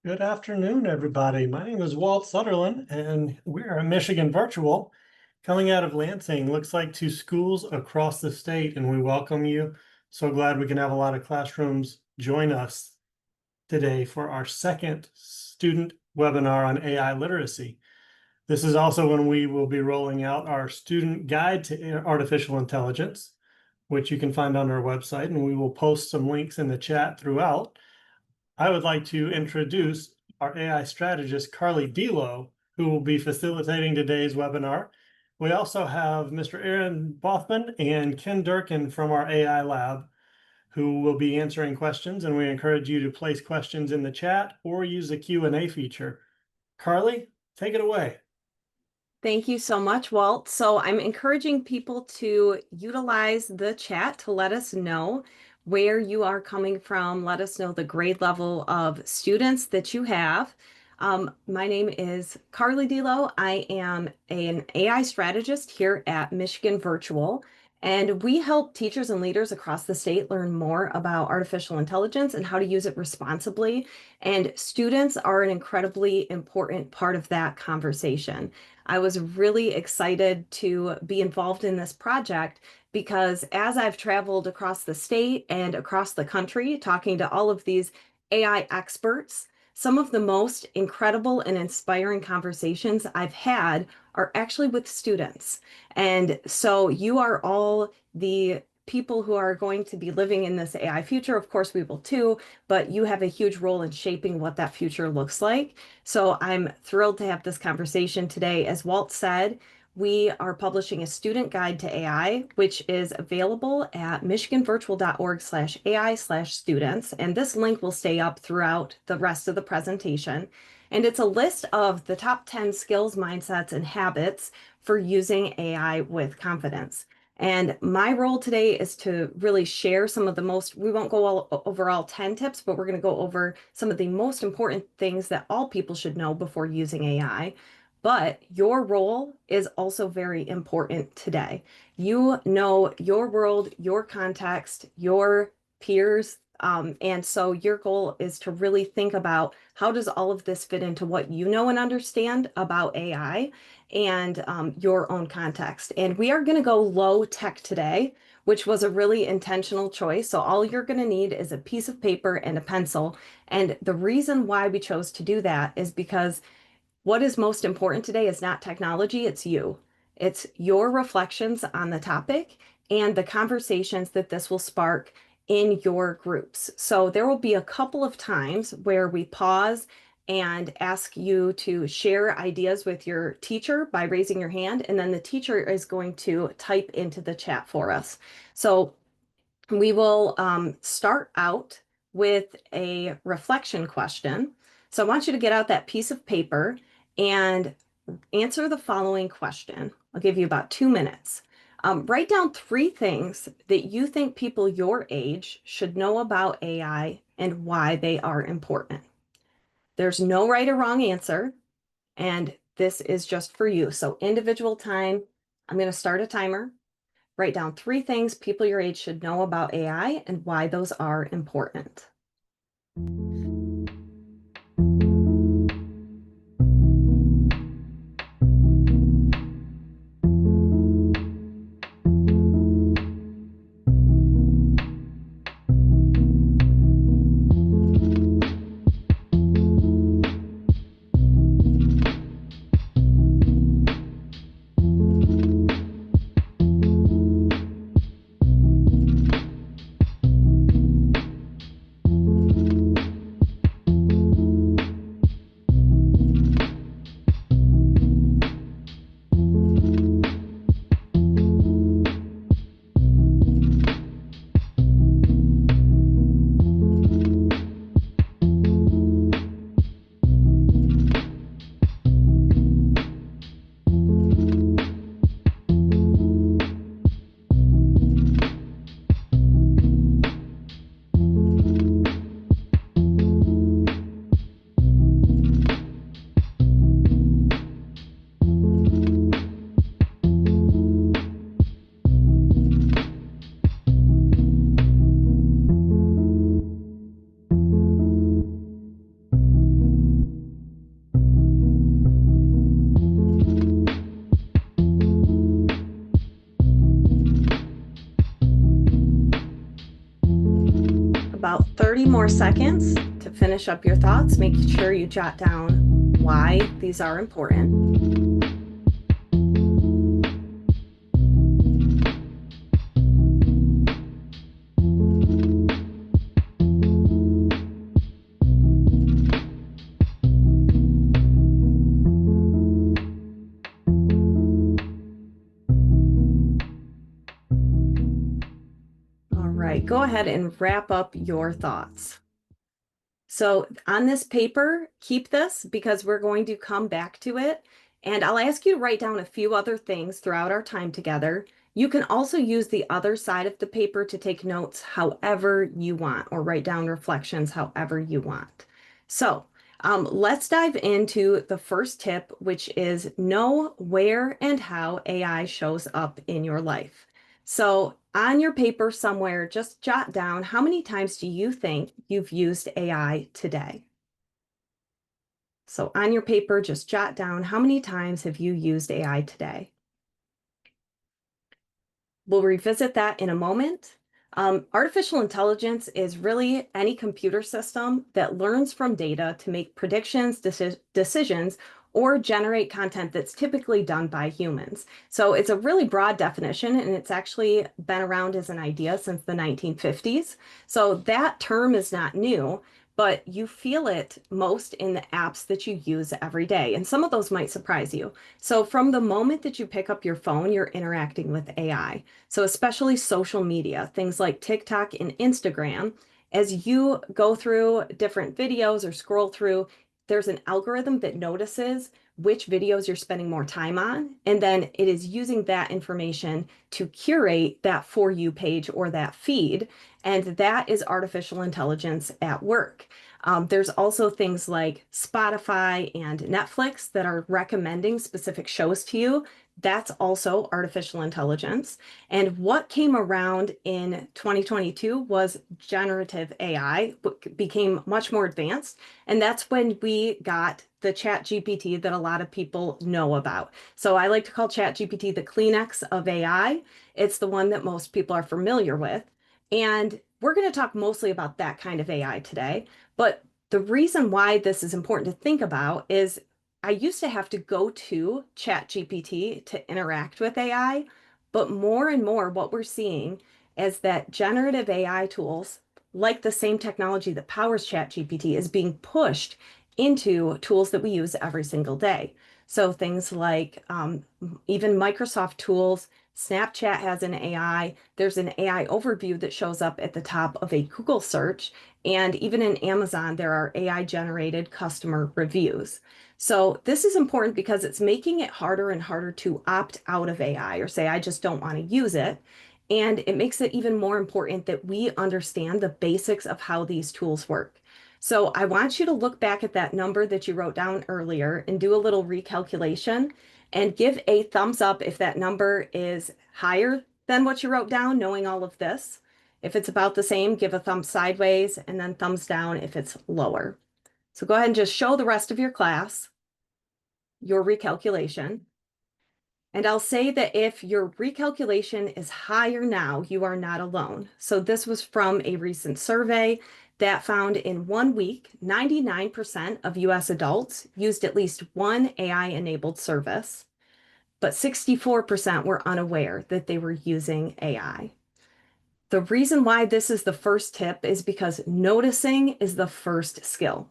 Good afternoon, everybody. My name is Walt Sutherland, and we're at Michigan Virtual coming out of Lansing. Looks like to schools across the state, and we welcome you. So glad we can have a lot of classrooms join us today for our second student webinar on AI literacy. This is also when we will be rolling out our student guide to artificial intelligence, which you can find on our website, and we will post some links in the chat throughout. I would like to introduce our AI strategist, Karle Delo, who will be facilitating today's webinar. We also have Mr. Aaron Bothman and Ken Durkin from our AI lab, who will be answering questions, and we encourage you to place questions in the chat or use the Q&A feature. Karle, take it away. Thank you so much, Walt. So I'm encouraging people to utilize the chat to let us know where you are coming from. Let us know the grade level of students that you have. My name is Karle Delo. I am an AI strategist here at Michigan Virtual, and we help teachers and leaders across the state learn more about artificial intelligence and how to use it responsibly. And students are an incredibly important part of that conversation. I was really excited to be involved in this project because as I've traveled across the state and across the country talking to all of these AI experts, some of the most incredible and inspiring conversations I've had are actually with students. And so you are all the people who are going to be living in this AI future. Of course, we will too, but you have a huge role in shaping what that future looks like. So I'm thrilled to have this conversation today. As Walt said, we are publishing a student guide to AI, which is available at michiganvirtual.org/AI/students. And this link will stay up throughout the rest of the presentation. And it's a list of the top 10 skills, mindsets, and habits for using AI with confidence. And my role today is to really share some of the most, we won't go over all 10 tips, but we're going to go over some of the most important things that all people should know before using AI. But your role is also very important today. You know your world, your context, your peers. And so your goal is to really think about how does all of this fit into what you know and understand about AI and your own context. And we are going to go low tech today, which was a really intentional choice. So all you're going to need is a piece of paper and a pencil. And the reason why we chose to do that is because what is most important today is not technology, it's you. It's your reflections on the topic and the conversations that this will spark in your groups. So there will be a couple of times where we pause and ask you to share ideas with your teacher by raising your hand, and then the teacher is going to type into the chat for us. So we will start out with a reflection question. So I want you to get out that piece of paper and answer the following question. I'll give you about 2 minutes. Write down 3 things that you think people your age should know about AI and why they are important. There's no right or wrong answer, and this is just for you. So individual time, I'm going to start a timer. Write down 3 things people your age should know about AI and why those are important. more seconds to finish up your thoughts. Make sure you jot down why these are important. All right, go ahead and wrap up your thoughts. So on this paper, keep this because we're going to come back to it. And I'll ask you to write down a few other things throughout our time together. You can also use the other side of the paper to take notes however you want, or write down reflections however you want. So let's dive into the first tip, which is know where and how AI shows up in your life. So on your paper somewhere, just jot down how many times do you think you've used AI today? So on your paper, just jot down how many times have you used AI today? We'll revisit that in a moment. Artificial intelligence is really any computer system that learns from data to make predictions, decisions, or generate content that's typically done by humans. So it's a really broad definition, and it's actually been around as an idea since the 1950s. So that term is not new, but you feel it most in the apps that you use every day. And some of those might surprise you. So from the moment that you pick up your phone, you're interacting with AI. So especially social media, things like TikTok and Instagram, as you go through different videos or scroll through, there's an algorithm that notices which videos you're spending more time on, and then it is using that information to curate that For You page or that feed, and that is artificial intelligence at work. There's also things like Spotify and Netflix that are recommending specific shows to you. That's also artificial intelligence. And what came around in 2022 was generative AI, became much more advanced. And that's when we got the Chat GPT that a lot of people know about. So I like to call Chat GPT the Kleenex of AI. It's the one that most people are familiar with. And we're going to talk mostly about that kind of AI today. But the reason why this is important to think about is I used to have to go to ChatGPT to interact with AI, but more and more what we're seeing is that generative AI tools, like the same technology that powers ChatGPT, is being pushed into tools that we use every single day. So things like even Microsoft tools, Snapchat has an AI, there's an AI overview that shows up at the top of a Google search, and even in Amazon, there are AI generated customer reviews. So this is important because it's making it harder and harder to opt out of AI or say, I just don't want to use it. And it makes it even more important that we understand the basics of how these tools work. So I want you to look back at that number that you wrote down earlier and do a little recalculation and give a thumbs up if that number is higher than what you wrote down, knowing all of this. If it's about the same, give a thumb sideways and then thumbs down if it's lower. So go ahead and just show the rest of your class your recalculation. And I'll say that if your recalculation is higher now, you are not alone. So this was from a recent survey that found in 1 week, 99% of US adults used at least one AI-enabled service, but 64% were unaware that they were using AI. The reason why this is the first tip is because noticing is the first skill.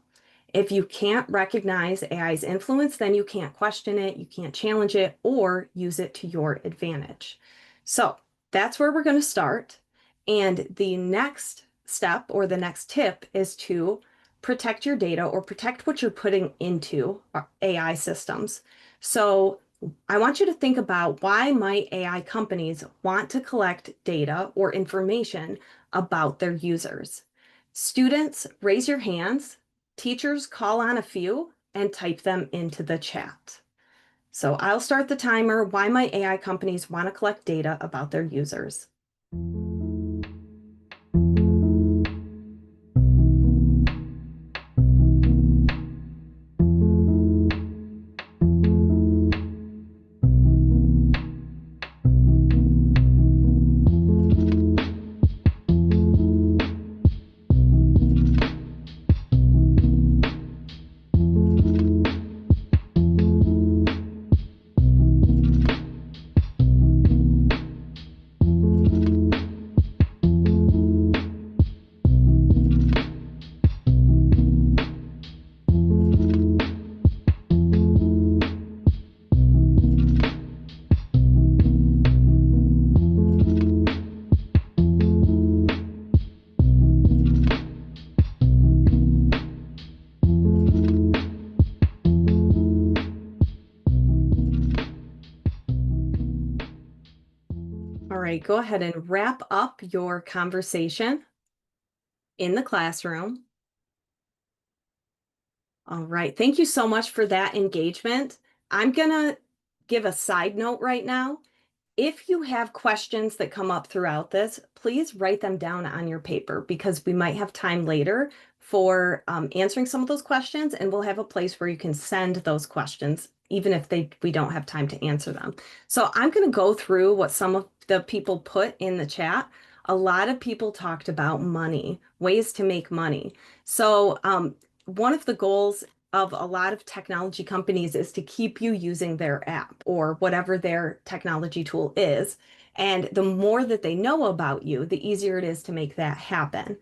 If you can't recognize AI's influence, then you can't question it, you can't challenge it, or use it to your advantage. So that's where we're going to start. And the next step or the next tip is to protect your data or protect what you're putting into AI systems. So I want you to think about why might AI companies want to collect data or information about their users. Students, raise your hands. Teachers, call on a few and type them into the chat. So I'll start the timer. Why might AI companies want to collect data about their users? right, go ahead and wrap up your conversation in the classroom. All right, thank you so much for that engagement. I'm gonna give a side note right now. If you have questions that come up throughout this, please write them down on your paper because we might have time later for answering some of those questions, and we'll have a place where you can send those questions, even if we don't have time to answer them. So I'm going to go through what some of the people put in the chat. A lot of people talked about money, ways to make money. So one of the goals of a lot of technology companies is to keep you using their app or whatever their technology tool is. And the more that they know about you, the easier it is to make that happen.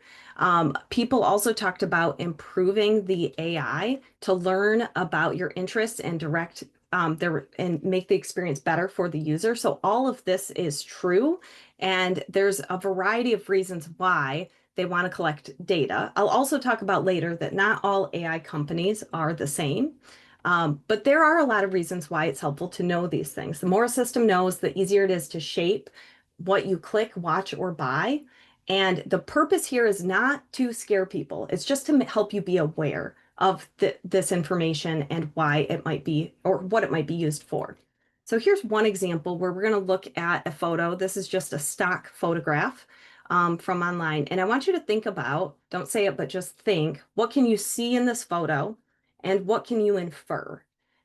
People also talked about improving the AI to learn about your interests and direct and make the experience better for the user. So all of this is true. And there's a variety of reasons why they want to collect data. I'll also talk about later that not all AI companies are the same, but there are a lot of reasons why it's helpful to know these things. The more a system knows, the easier it is to shape what you click, watch, or buy. And the purpose here is not to scare people. It's just to help you be aware of this information and why it might be, or what it might be used for. So here's one example where we're going to look at a photo. This is just a stock photograph from online. And I want you to think about, don't say it, but just think, what can you see in this photo and what can you infer?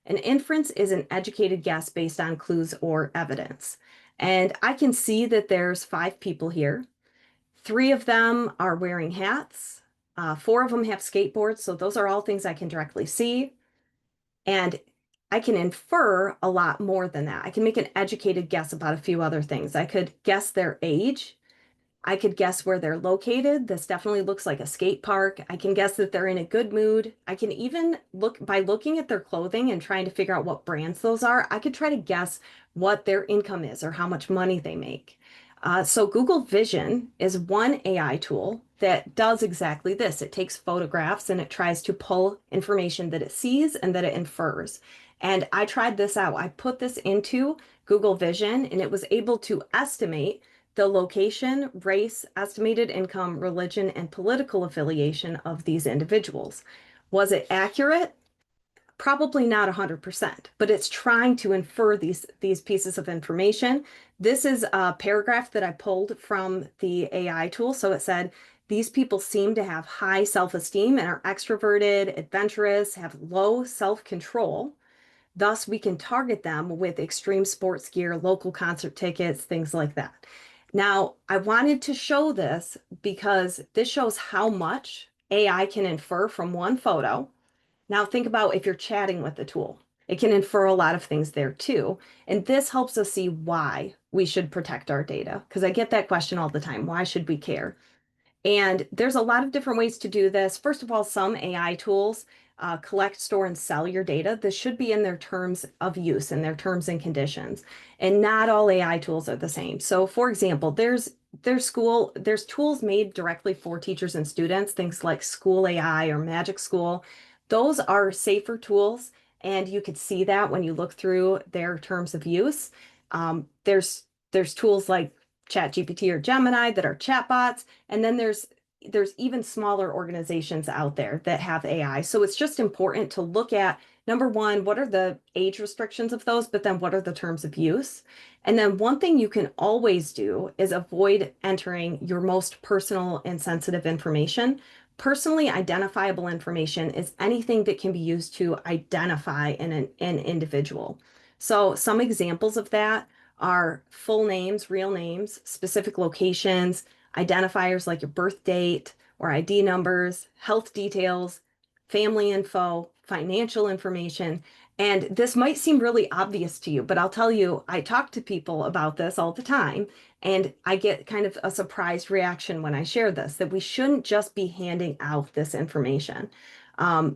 An inference is an educated guess based on clues or evidence. And I can see that there's 5 people here. 3 of them are wearing hats. 4 of them have skateboards. So those are all things I can directly see. And I can infer a lot more than that. I can make an educated guess about a few other things. I could guess their age. I could guess where they're located. This definitely looks like a skate park. I can guess that they're in a good mood. I can even look by looking at their clothing and trying to figure out what brands those are. I could try to guess what their income is or how much money they make. So Google Vision is one AI tool that does exactly this. It takes photographs and it tries to pull information that it sees and that it infers. And I tried this out. I put this into Google Vision and it was able to estimate the location, race, estimated income, religion, and political affiliation of these individuals. Was it accurate? Probably not 100%, but it's trying to infer these pieces of information. This is a paragraph that I pulled from the AI tool. So it said, these people seem to have high self-esteem and are extroverted, adventurous, have low self-control. Thus, we can target them with extreme sports gear, local concert tickets, things like that. Now, I wanted to show this because this shows how much AI can infer from one photo. Now, think about if you're chatting with the tool. It can infer a lot of things there too. And this helps us see why we should protect our data. Because I get that question all the time. Why should we care? And there's a lot of different ways to do this. First of all, some AI tools collect, store, and sell your data. This should be in their terms of use and their terms and conditions. And not all AI tools are the same. So for example, there's tools made directly for teachers and students, things like School AI or Magic School. Those are safer tools. And you could see that when you look through their terms of use. There's tools like ChatGPT or Gemini that are chatbots. And then there's even smaller organizations out there that have AI. So it's just important to look at, number one, what are the age restrictions of those, but then what are the terms of use? And then one thing you can always do is avoid entering your most personal and sensitive information. Personally identifiable information is anything that can be used to identify an individual. So some examples of that are full names, real names, specific locations, identifiers like your birth date or ID numbers, health details, family info, financial information. And this might seem really obvious to you, but I'll tell you, I talk to people about this all the time, and I get kind of a surprised reaction when I share this, that we shouldn't just be handing out this information.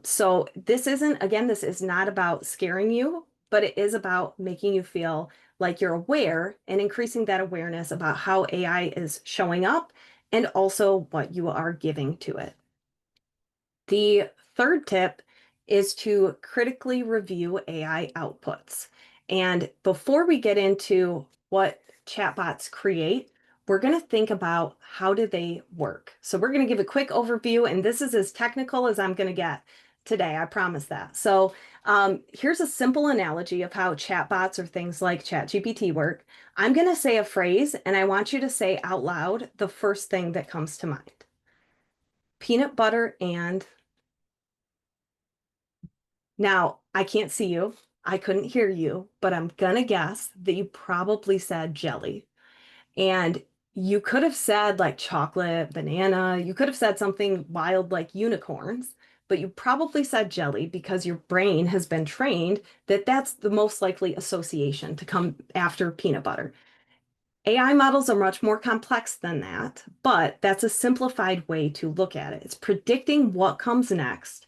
So this isn't, again, this is not about scaring you, but it is about making you feel like you're aware and increasing that awareness about how AI is showing up and also what you are giving to it. The third tip is to critically review AI outputs. And before we get into what chatbots create, we're going to think about how do they work. So we're going to give a quick overview, and this is as technical as I'm going to get today. I promise that. So here's a simple analogy of how chatbots or things like ChatGPT work. I'm going to say a phrase, and I want you to say out loud the first thing that comes to mind. Peanut butter and now I can't see you. I couldn't hear you, but I'm gonna guess that you probably said jelly. And you could have said like chocolate, banana, you could have said something wild like unicorns, but you probably said jelly because your brain has been trained that that's the most likely association to come after peanut butter. AI models are much more complex than that, but that's a simplified way to look at it. It's predicting what comes next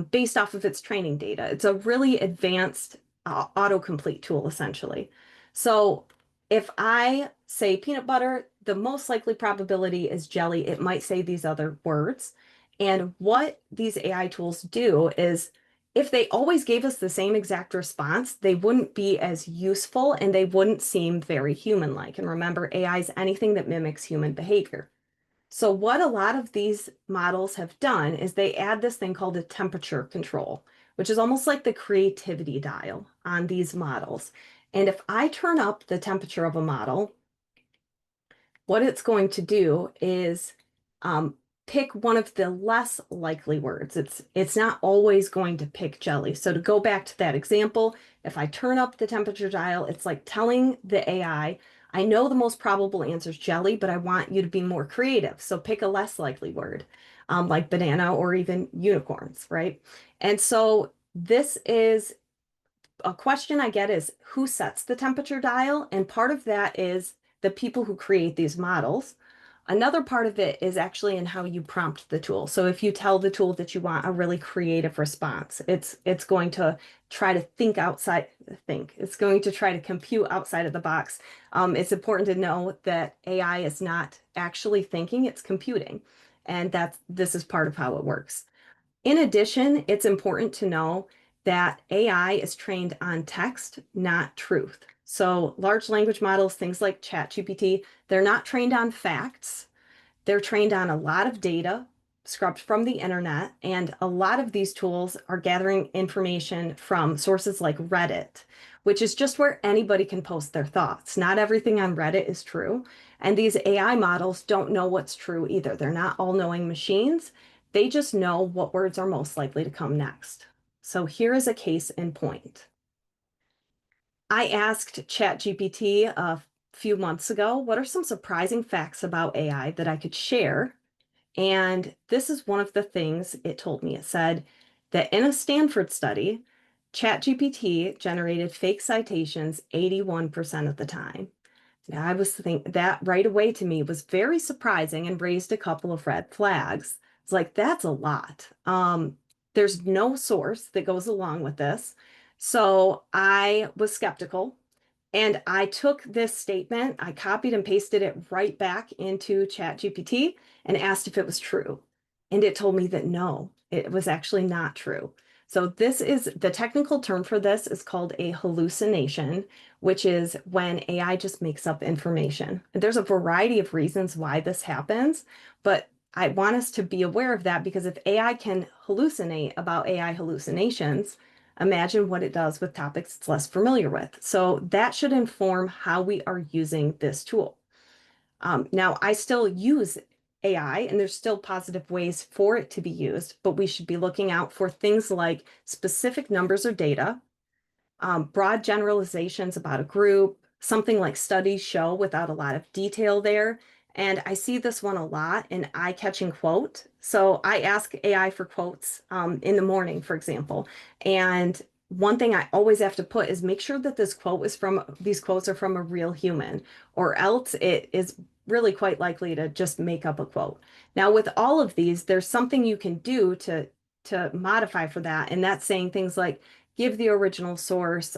based off of its training data. It's a really advanced autocomplete tool, essentially. So if I say peanut butter, the most likely probability is jelly. It might say these other words. And what these AI tools do is if they always gave us the same exact response, they wouldn't be as useful and they wouldn't seem very human-like. And remember, AI is anything that mimics human behavior. So what a lot of these models have done is they add this thing called a temperature control, which is almost like the creativity dial on these models. And if I turn up the temperature of a model, what it's going to do is um, pick one of the less likely words. It's not always going to pick jelly. So to go back to that example, if I turn up the temperature dial, it's like telling the AI, I know the most probable answer is jelly, but I want you to be more creative. So pick a less likely word, like banana or even unicorns, right? And so this is a question I get is who sets the temperature dial? And part of that is the people who create these models. Another part of it is actually in how you prompt the tool. So if you tell the tool that you want a really creative response, it's going to try to it's going to try to compute outside of the box. It's important to know that AI is not actually thinking, it's computing. And this is part of how it works. In addition, it's important to know that AI is trained on text, not truth. So large language models, things like ChatGPT, they're not trained on facts. They're trained on a lot of data scrubbed from the internet, and a lot of these tools are gathering information from sources like Reddit, which is just where anybody can post their thoughts. Not everything on Reddit is true, and these AI models don't know what's true either. They're not all-knowing machines. They just know what words are most likely to come next. So here is a case in point. I asked ChatGPT a few months ago, what are some surprising facts about AI that I could share? And this is one of the things it told me. It said that in a Stanford study, ChatGPT generated fake citations 81% of the time. Now, I was thinking that right away to me was very surprising and raised a couple of red flags. It's like, that's a lot. There's no source that goes along with this. So I was skeptical. And I took this statement, I copied and pasted it right back into ChatGPT and asked if it was true. And it told me that no, it was actually not true. So this is the technical term for this is called a hallucination, which is when AI just makes up information. And there's a variety of reasons why this happens, but I want us to be aware of that because if AI can hallucinate about AI hallucinations, imagine what it does with topics it's less familiar with. So that should inform how we are using this tool. Now, I still use AI and there's still positive ways for it to be used, but we should be looking out for things like specific numbers or data, broad generalizations about a group, something like studies show without a lot of detail there. And I see this one a lot, an eye-catching quote. So I ask AI for quotes in the morning, for example. And one thing I always have to put is make sure that these quotes are from a real human, or else it is really quite likely to just make up a quote. Now, with all of these, there's something you can do to modify for that. And that's saying things like, give the original source,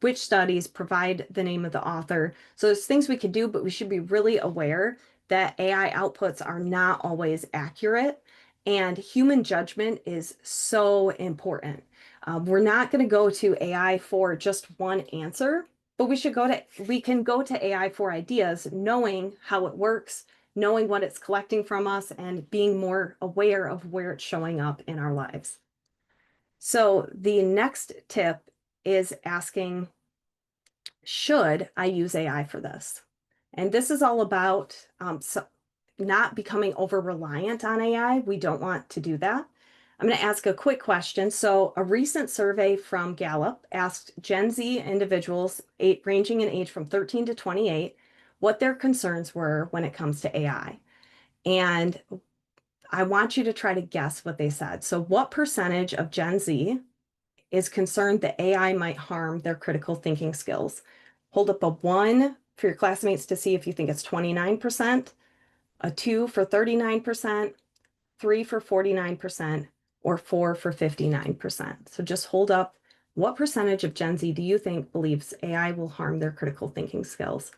which studies, provide the name of the author. So there's things we could do, but we should be really aware that AI outputs are not always accurate. And human judgment is so important. We're not going to go to AI for just one answer. But we can go to AI for ideas, knowing how it works, knowing what it's collecting from us, and being more aware of where it's showing up in our lives. So the next tip is asking, should I use AI for this? And this is all about not becoming over reliant on AI. We don't want to do that. I'm going to ask a quick question. So, a recent survey from Gallup asked Gen Z individuals ranging in age from 13 to 28 what their concerns were when it comes to AI. And I want you to try to guess what they said. So, what percentage of Gen Z is concerned that AI might harm their critical thinking skills? Hold up a 1 for your classmates to see if you think it's 29%, a 2 for 39%, 3 for 49%, or 4 for 59%. So just hold up, what percentage of Gen Z do you think believes AI will harm their critical thinking skills?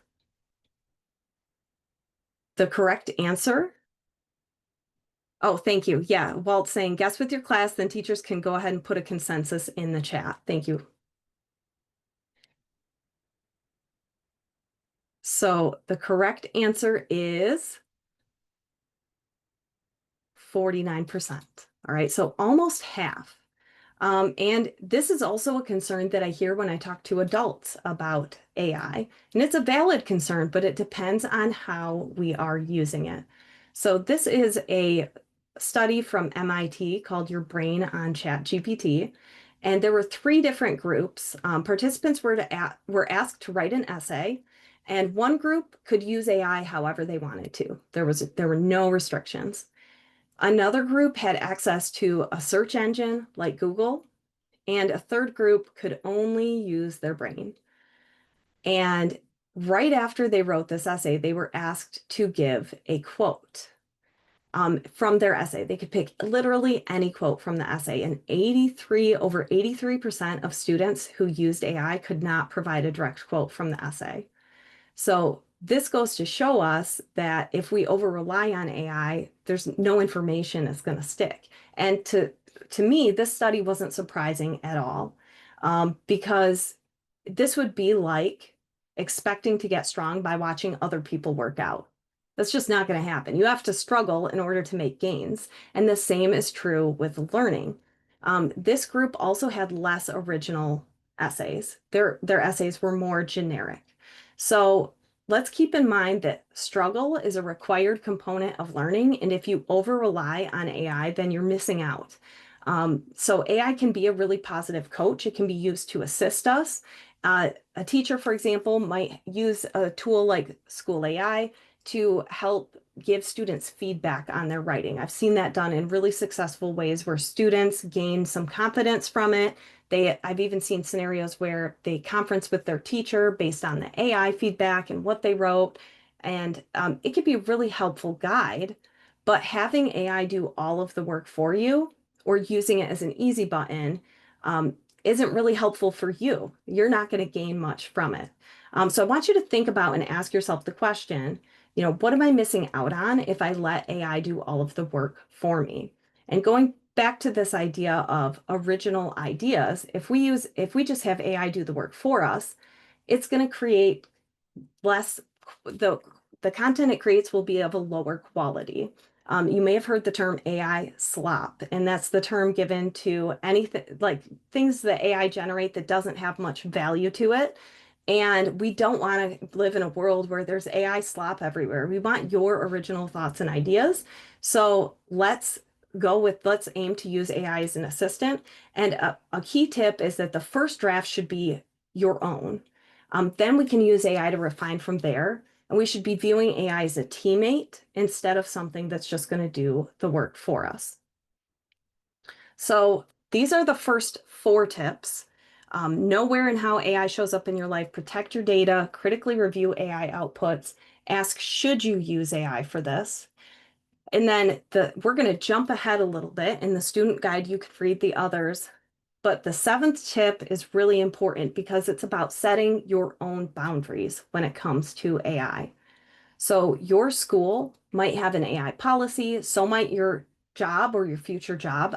The correct answer. Oh, thank you. Yeah, Walt's saying guess with your class, then teachers can go ahead and put a consensus in the chat. Thank you. So the correct answer is 49%. All right, so almost half. And this is also a concern that I hear when I talk to adults about AI. And it's a valid concern, but it depends on how we are using it. So this is a study from MIT called Your Brain on ChatGPT. And there were 3 different groups. Participants were asked to write an essay, and one group could use AI however they wanted to. There were no restrictions. Another group had access to a search engine like Google, and a third group could only use their brain. And right after they wrote this essay, they were asked to give a quote from their essay. They could pick literally any quote from the essay, and over 83% of students who used AI could not provide a direct quote from the essay. So this goes to show us that if we over rely on AI, there's no information that's going to stick. And to me, this study wasn't surprising at all, because this would be like expecting to get strong by watching other people work out. That's just not going to happen. You have to struggle in order to make gains. And the same is true with learning. This group also had less original essays. Their essays were more generic. So let's keep in mind that struggle is a required component of learning. And if you over rely on AI, then you're missing out. So AI can be a really positive coach. It can be used to assist us. A teacher, for example, might use a tool like School AI to help give students feedback on their writing. I've seen that done in really successful ways where students gain some confidence from it. I've even seen scenarios where they conference with their teacher based on the AI feedback and what they wrote. And it could be a really helpful guide, but having AI do all of the work for you or using it as an easy button isn't really helpful for you. You're not going to gain much from it. So I want you to think about and ask yourself the question, what am I missing out on if I let AI do all of the work for me? And going back to this idea of original ideas, if we just have AI do the work for us, it's going to create less, the content it creates will be of a lower quality. You may have heard the term AI slop, and that's the term given to anything like things that AI generate that doesn't have much value to it. And we don't want to live in a world where there's AI slop everywhere. We want your original thoughts and ideas. So let's aim to use AI as an assistant. And a key tip is that the first draft should be your own. Then we can use AI to refine from there. And we should be viewing AI as a teammate instead of something that's just going to do the work for us. So these are the first 4 tips. Know where and how AI shows up in your life, protect your data, critically review AI outputs, ask, should you use AI for this? And then we're going to jump ahead a little bit. In the student guide, you could read the others. But the 7th tip is really important because it's about setting your own boundaries when it comes to AI. So your school might have an AI policy, so might your job or your future job.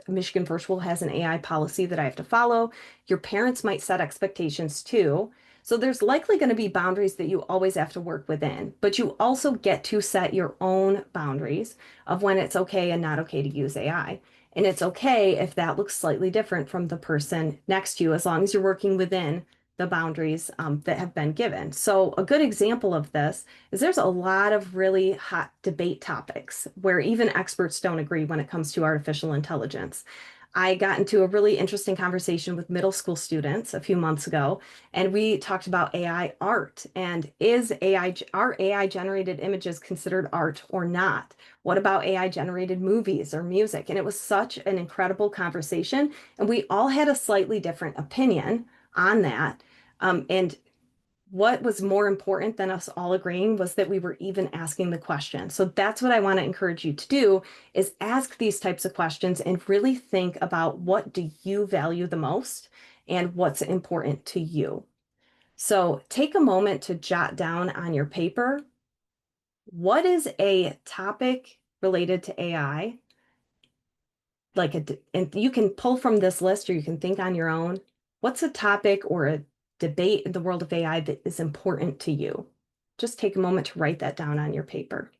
Michigan Virtual has an AI policy that I have to follow. Your parents might set expectations too. So there's likely going to be boundaries that you always have to work within, but you also get to set your own boundaries of when it's okay and not okay to use AI. And it's okay if that looks slightly different from the person next to you, as long as you're working within the boundaries that have been given. So a good example of this is there's a lot of really hot debate topics where even experts don't agree when it comes to artificial intelligence. I got into a really interesting conversation with middle school students a few months ago, and we talked about AI art and are AI generated images considered art or not? What about AI generated movies or music? And it was such an incredible conversation, and we all had a slightly different opinion on that. And what was more important than us all agreeing was that we were even asking the question. So that's what I want to encourage you to do is ask these types of questions and really think about what do you value the most and what's important to you. So take a moment to jot down on your paper, what is a topic related to AI? And you can pull from this list or you can think on your own. What's a topic or a debate in the world of AI that is important to you? Just take a moment to write that down on your paper.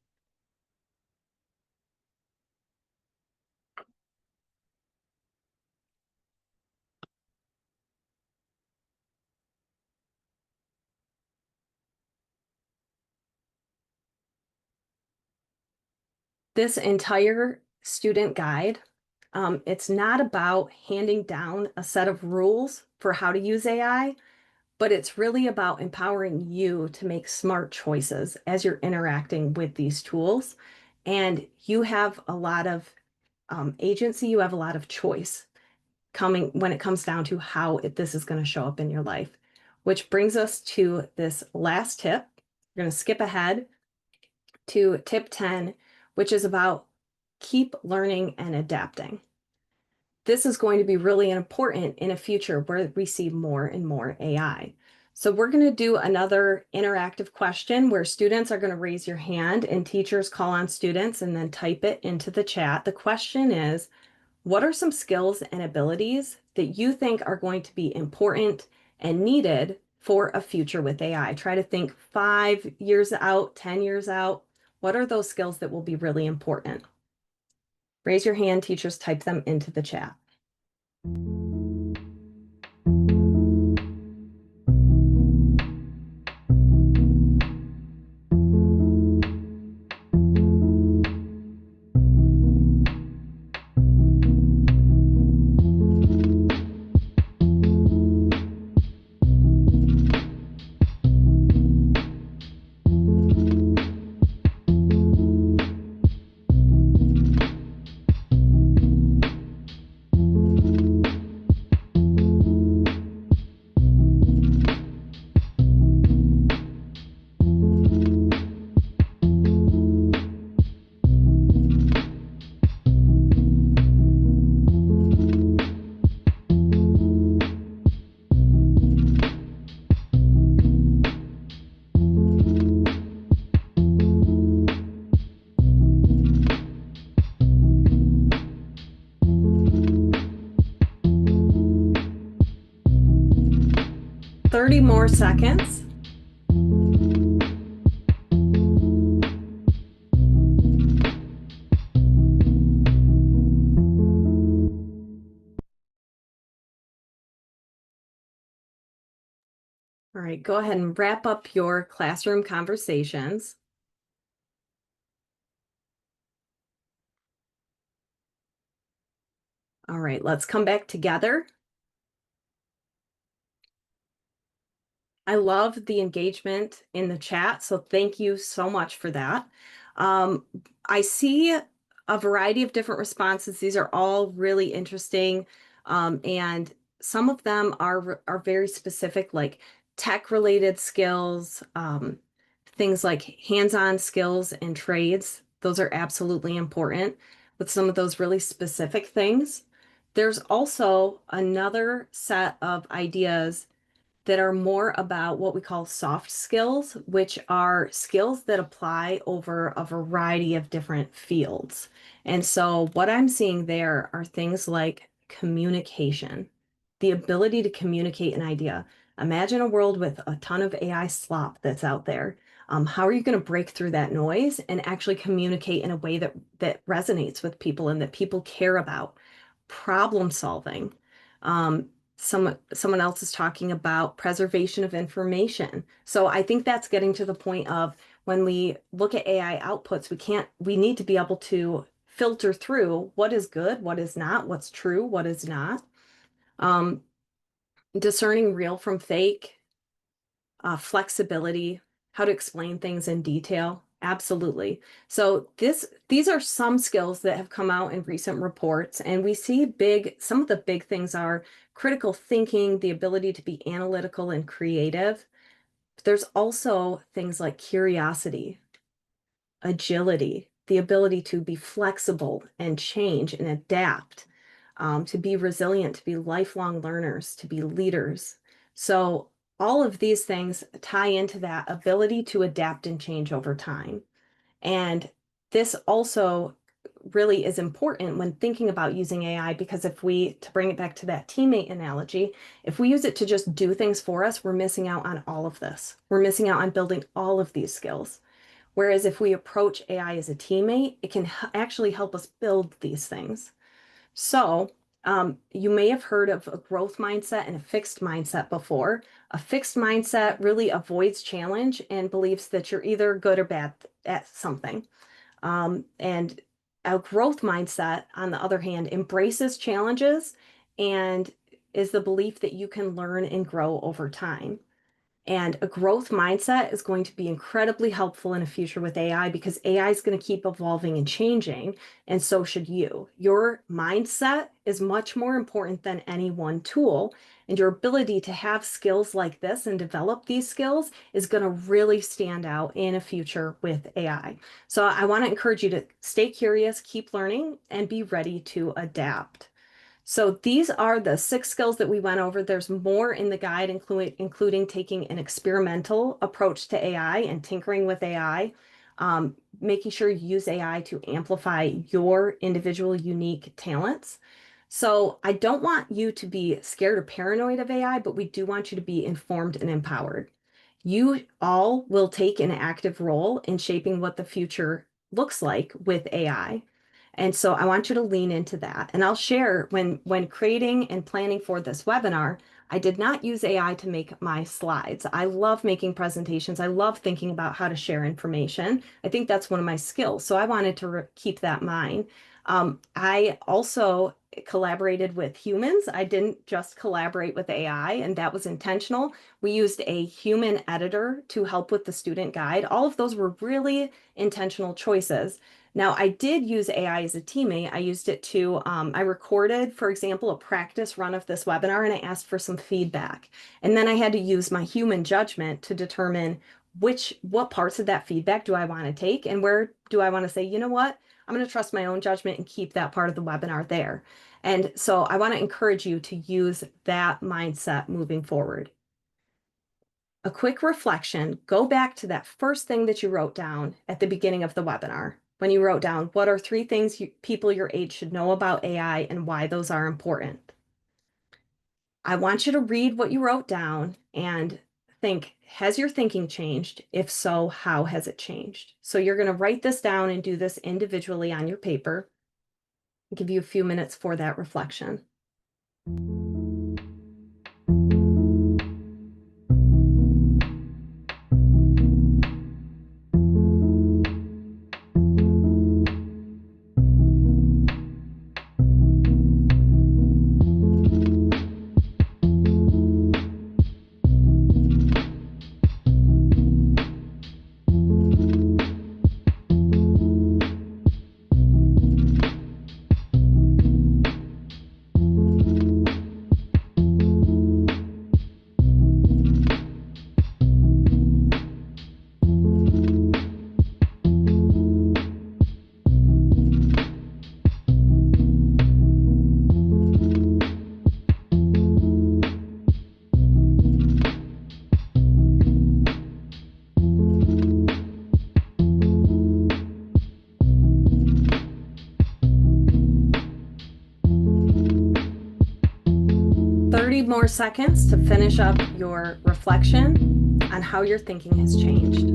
This entire student guide, it's not about handing down a set of rules for how to use AI, but it's really about empowering you to make smart choices as you're interacting with these tools. And you have a lot of agency, you have a lot of choice coming when it comes down to how this is going to show up in your life, which brings us to this last tip. We're going to skip ahead to tip 10, which is about keep learning and adapting. This is going to be really important in a future where we see more and more AI. So we're going to do another interactive question where students are going to raise your hand and teachers call on students and then type it into the chat. The question is, what are some skills and abilities that you think are going to be important and needed for a future with AI? Try to think 5 years out, 10 years out. What are those skills that will be really important? Raise your hand, teachers type them into the chat. Thirty more seconds. All right, go ahead and wrap up your classroom conversations. All right, let's come back together. I love the engagement in the chat, so thank you so much for that. I see a variety of different responses. These are all really interesting, and some of them are very specific, like tech-related skills, things like hands-on skills and trades. Those are absolutely important with some of those really specific things. There's also another set of ideas that are more about what we call soft skills, which are skills that apply over a variety of different fields. And so what I'm seeing there are things like communication, the ability to communicate an idea. Imagine a world with a ton of AI slop that's out there. How are you going to break through that noise and actually communicate in a way that resonates with people and that people care about? Problem solving. Someone else is talking about preservation of information. So I think that's getting to the point of when we look at AI outputs, we need to be able to filter through what is good, what is not, what's true, what is not. Um, Discerning real from fake, flexibility, how to explain things in detail. Absolutely. So these are some skills that have come out in recent reports, and we see some of the big things are critical thinking, the ability to be analytical and creative. There's also things like curiosity, agility, the ability to be flexible and change and adapt, to be resilient, to be lifelong learners, to be leaders. So all of these things tie into that ability to adapt and change over time. And this also really is important when thinking about using AI because to bring it back to that teammate analogy, if we use it to just do things for us, we're missing out on all of this. We're missing out on building all of these skills. Whereas if we approach AI as a teammate, it can actually help us build these things. So, you may have heard of a growth mindset and a fixed mindset before. A fixed mindset really avoids challenge and believes that you're either good or bad at something. And a growth mindset, on the other hand, embraces challenges and is the belief that you can learn and grow over time. And a growth mindset is going to be incredibly helpful in a future with AI because AI is going to keep evolving and changing, and so should you. Your mindset is much more important than any one tool, and your ability to have skills like this and develop these skills is going to really stand out in a future with AI. So I want to encourage you to stay curious, keep learning, and be ready to adapt. So these are the 6 skills that we went over. There's more in the guide, including taking an experimental approach to AI and tinkering with AI, making sure you use AI to amplify your individual unique talents. So I don't want you to be scared or paranoid of AI, but we do want you to be informed and empowered. You all will take an active role in shaping what the future looks like with AI. And so I want you to lean into that. And I'll share when creating and planning for this webinar, I did not use AI to make my slides. I love making presentations. I love thinking about how to share information. I think that's one of my skills. So I wanted to keep that in mind. I also collaborated with humans. I didn't just collaborate with AI, and that was intentional. We used a human editor to help with the student guide. All of those were really intentional choices. Now, I did use AI as a teammate. I used it I recorded, for example, a practice run of this webinar and I asked for some feedback. And then I had to use my human judgment to determine what parts of that feedback do I want to take and where do I want to say, you know what, I'm going to trust my own judgment and keep that part of the webinar there. And so I want to encourage you to use that mindset moving forward. A quick reflection, go back to that first thing that you wrote down at the beginning of the webinar. When you wrote down, what are 3 things people your age should know about AI and why those are important? I want you to read what you wrote down and think, has your thinking changed? If so, how has it changed? So you're going to write this down and do this individually on your paper. I'll give you a few minutes for that reflection. more seconds to finish up your reflection on how your thinking has changed.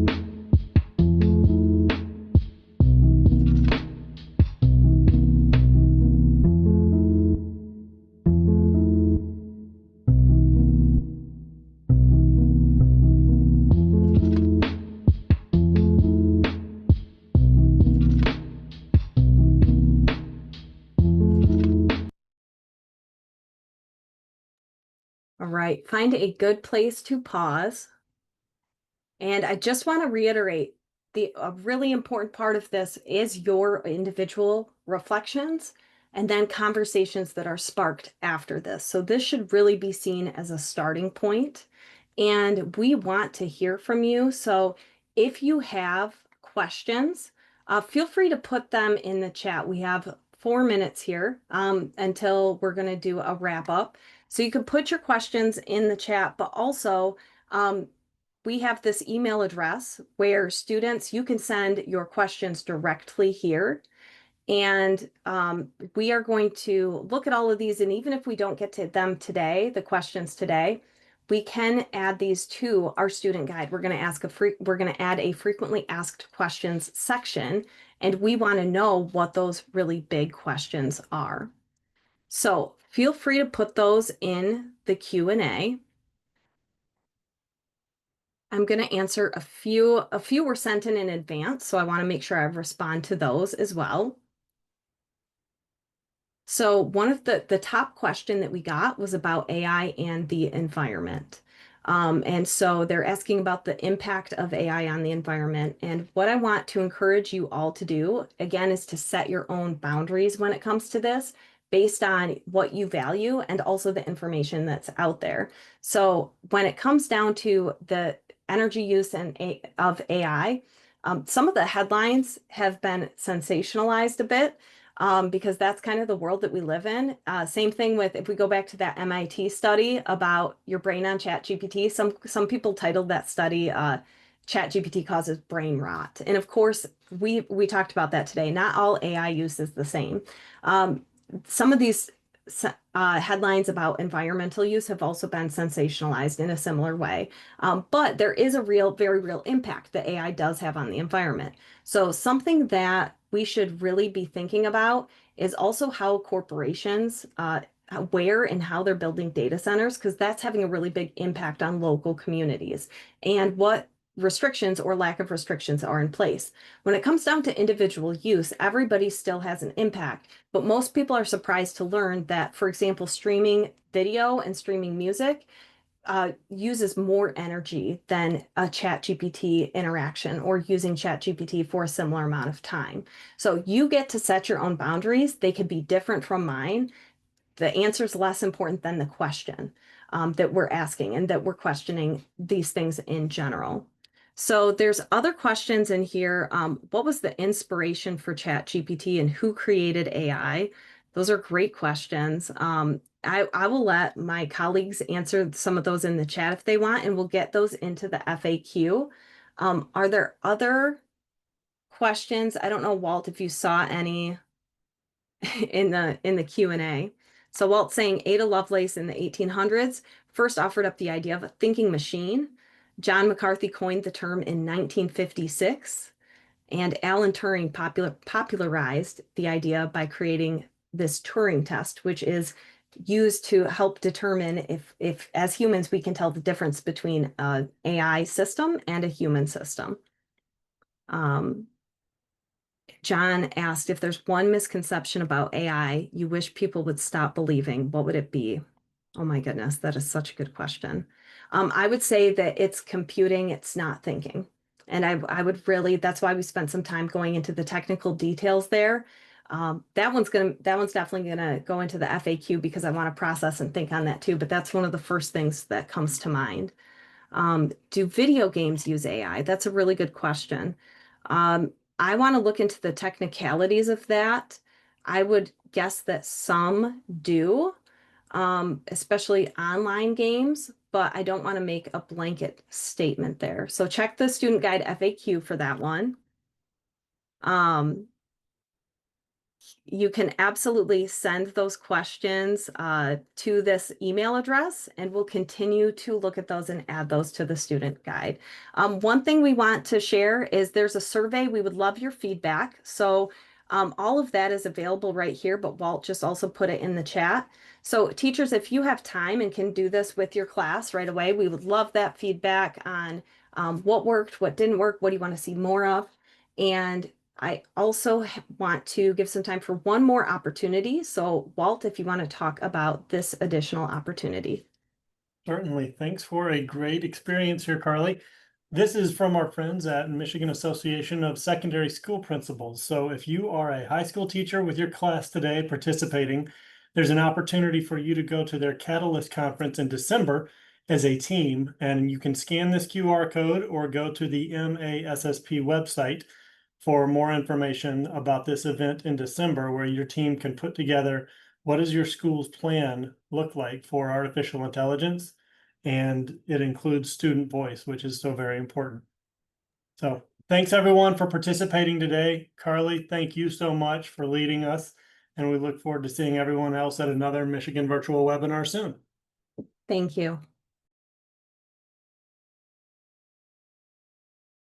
All right, find a good place to pause. And I just want to reiterate a really important part of this is your individual reflections and then conversations that are sparked after this. So this should really be seen as a starting point. And we want to hear from you. So if you have questions, feel free to put them in the chat. We have 4 minutes here until we're going to do a wrap up. So you can put your questions in the chat, but also we have this email address where students, you can send your questions directly here. And we are going to look at all of these. And even if we don't get to them today, the questions today, we can add these to our student guide. We're going to add a frequently asked questions section. And we want to know what those really big questions are. So feel free to put those in the Q&A. I'm going to answer a few were sent in advance, so I want to make sure I respond to those as well. So one of the top question that we got was about AI and the environment. And so they're asking about the impact of AI on the environment. And what I want to encourage you all to do, again, is to set your own boundaries when it comes to this based on what you value and also the information that's out there. So when it comes down to the energy use of AI, some of the headlines have been sensationalized a bit because that's kind of the world that we live in. Same thing with if we go back to that MIT study about your brain on ChatGPT. Some people titled that study ChatGPT causes brain rot. And of course, we talked about that today. Not all AI use is the same. Some of these headlines about environmental use have also been sensationalized in a similar way. But there is a very real impact that AI does have on the environment. So something that we should really be thinking about is also how corporations, where and how they're building data centers, because that's having a really big impact on local communities and what restrictions or lack of restrictions are in place. When it comes down to individual use, everybody still has an impact, but most people are surprised to learn that, for example, streaming video and streaming music uses more energy than a ChatGPT interaction or using ChatGPT for a similar amount of time. So you get to set your own boundaries. They could be different from mine. The answer is less important than the question that we're asking and that we're questioning these things in general. So there's other questions in here. What was the inspiration for ChatGPT and who created AI? Those are great questions. I will let my colleagues answer some of those in the chat if they want, and we'll get those into the FAQ. Are there other questions? I don't know, Walt, if you saw any in the Q&A. So Walt's saying Ada Lovelace in the 1800s first offered up the idea of a thinking machine. John McCarthy coined the term in 1956, and Alan Turing popularized the idea by creating this Turing test, which is used to help determine if as humans we can tell the difference between an AI system and a human system. John asked if there's one misconception about AI you wish people would stop believing, what would it be? Oh my goodness, that is such a good question. I would say that it's computing, it's not thinking. And I would really, that's why we spent some time going into the technical details there. That one's definitely gonna go into the FAQ because I want to process and think on that too. But that's one of the first things that comes to mind. Do video games use AI? That's a really good question. I want to look into the technicalities of that. I would guess that some do, especially online games, but I don't want to make a blanket statement there. So check the student guide FAQ for that one. You can absolutely send those questions to this email address, and we'll continue to look at those and add those to the student guide. One thing we want to share is there's a survey. We would love your feedback. So all of that is available right here, but Walt just also put it in the chat. So teachers, if you have time and can do this with your class right away, we would love that feedback on what worked, what didn't work, what do you want to see more of. And I also want to give some time for one more opportunity. So, Walt, if you want to talk about this additional opportunity. Certainly. Thanks for a great experience here, Carly. This is from our friends at Michigan Association of Secondary School Principals. So if you are a high school teacher with your class today participating, there's an opportunity for you to go to their Catalyst conference in December as a team, and you can scan this QR code or go to the MASSP website for more information about this event in December, where your team can put together what does your school's plan look like for artificial intelligence, and it includes student voice, which is so very important. So thanks everyone for participating today. Carly, thank you so much for leading us, and we look forward to seeing everyone else at another Michigan virtual webinar soon. Thank you.